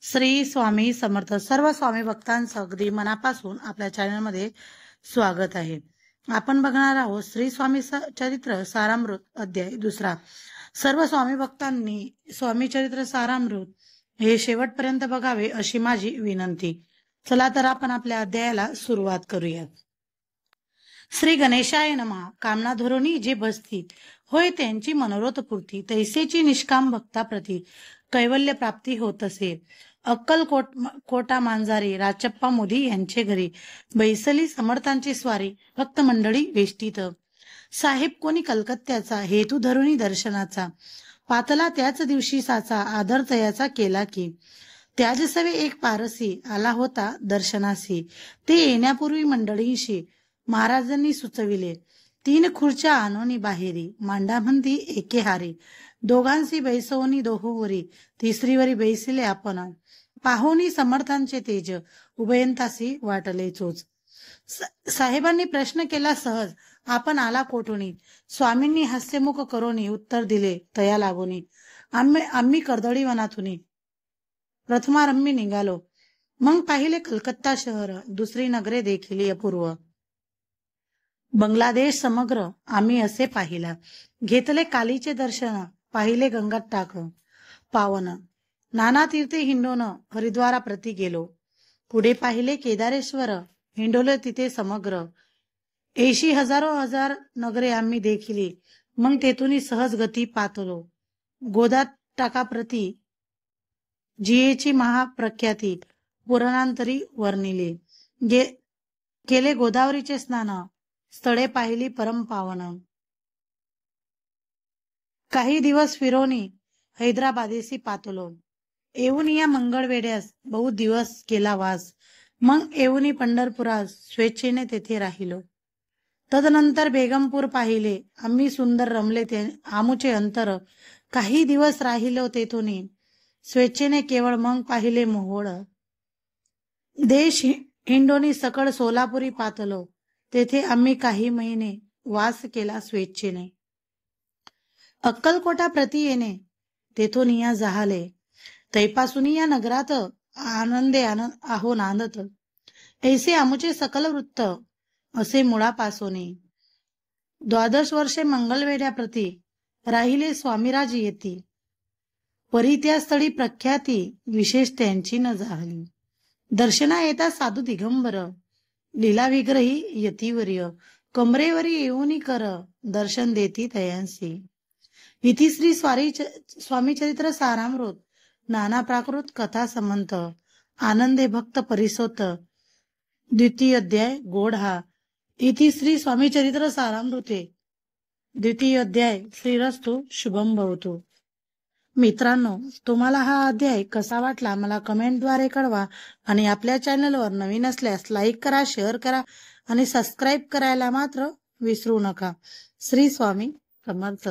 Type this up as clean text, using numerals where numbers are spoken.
श्री स्वामी समर्थ. सर्व स्वामी भक्तांचं अगदी मनापासून आपल्या चॅनलमध्ये स्वागत आहे. आपण बघणार आहोत श्री स्वामी चरित्र सारामृत अध्याय 2. सर्व स्वामी भक्तांनी स्वामी चरित्र सारामृत हे शेवटपर्यंत बघावे अशी माझी विनंती. चला तर आपण आपल्या अध्यायाला सुरुवात करूया. श्री गणेशाय नमः. कामना धोरणी जे बसती होय त्यांची मनोरथ पूर्ती, तैसेची निष्काम भक्ताप्रती कैवल्य प्राप्ती होत असे. कोटा मांजारी राचप्पा मोदी यांचे घरी बैसली समर्थांची स्वारी, भक्त मंडळी वेष्टीत. साहेब कोणी कलकत्त्याचा हेतू धरुणी दर्शनाचा, पातला त्याच दिवशी साचा आदर तयाचा केला की. त्याजसवे एक पारसी आला होता दर्शनासी, ते येण्यापूर्वी मंडळींशी महाराजांनी सुचविले. 3 खुर्च्या आणोनी बाहेरी, मांडामंदी एके हारी. दोघांशी बैसवनी दोहोवरी, तिसरीवरी बैसिले आपण. पाहोनी समर्थांचे तेज, उभयंतासी वाटले चोच. साहेबांनी प्रश्न केला सहज, आपण आला कोठुनी. स्वामींनी हास्यमुख करोनी उत्तर दिले तया लागोनी. आम्ही कर्दळी वनातुनी प्रथमारंभी निघालो. मग पाहिले कलकत्ता शहर, दुसरी नगरे देखील अपूर्व. बांगलादेश समग्र आम्ही असे पाहिला. घेतले कालीचे दर्शन, पाहिले गंगा टाक पावन. नाना तीर्थे हिंडोन हरिद्वारा प्रति गेलो. पुढे पाहिले केदारेश्वर, हिंडोले तिथे समग्र. 80 हजार नगरे आम्ही देखिली. मग तेथून सहज गती पातलो. गोदा टाकाप्रती जियेची महाप्रख्याती पुराणांतरी वर्णिले. केले गोदावरीचे स्नान, स्थळे पाहिली परम पावन. काही दिवस फिरोनी हैदराबादेसी पातलो. येऊन या मंगळवेड्यास बहु दिवस केला वास. मग येऊनी पंढरपुरास स्वेच्छेने तेथे राहिलो. तदनंतर बेगमपूर पाहिले आम्ही, सुंदर रमले ते आमुचे अंतर. काही दिवस राहिलो तेथुनी स्वेच्छेने केवळ. मग पाहिले मोहोळ. देश हिंडोनी सकळ सोलापुरी पातलो. तेथे आम्ही काही महिने वास केला स्वेच्छेने. अक्कलकोटा प्रति येणे तेथून या जाहले. तैपासून या नगरात आनंदे आहो नांदत. ऐसे आमुचे सकल वृत्त असे मुळापासोनी. 12 वर्षे मंगळवेढ्या प्रति राहिले स्वामीराज येती. परी त्या स्थळी प्रख्याती विशेष त्यांची न झाली. दर्शना येता साधू दिगंबर, लीला विग्रही यतीवर्य. कमरेवरी येऊनी कर, दर्शन देती तयांसी. इति श्री स्वामी चरित्र सारामृत नाना प्राकृत कथा समंत. आनंदे भक्त परिसोत. 2 अध्याय गोढा. इति श्री स्वामी चरित्र सारामृते 2 अध्याय. श्रीरस्तु शुभम भवतु. मित्रांनो, तुम्हाला हा अध्याय कसा वाटला मला कमेंटद्वारे कळवा. आणि आपल्या चॅनलवर नवीन असल्यास लाईक करा, शेअर करा आणि सबस्क्राईब करायला मात्र विसरू नका. श्री स्वामी समर्थ.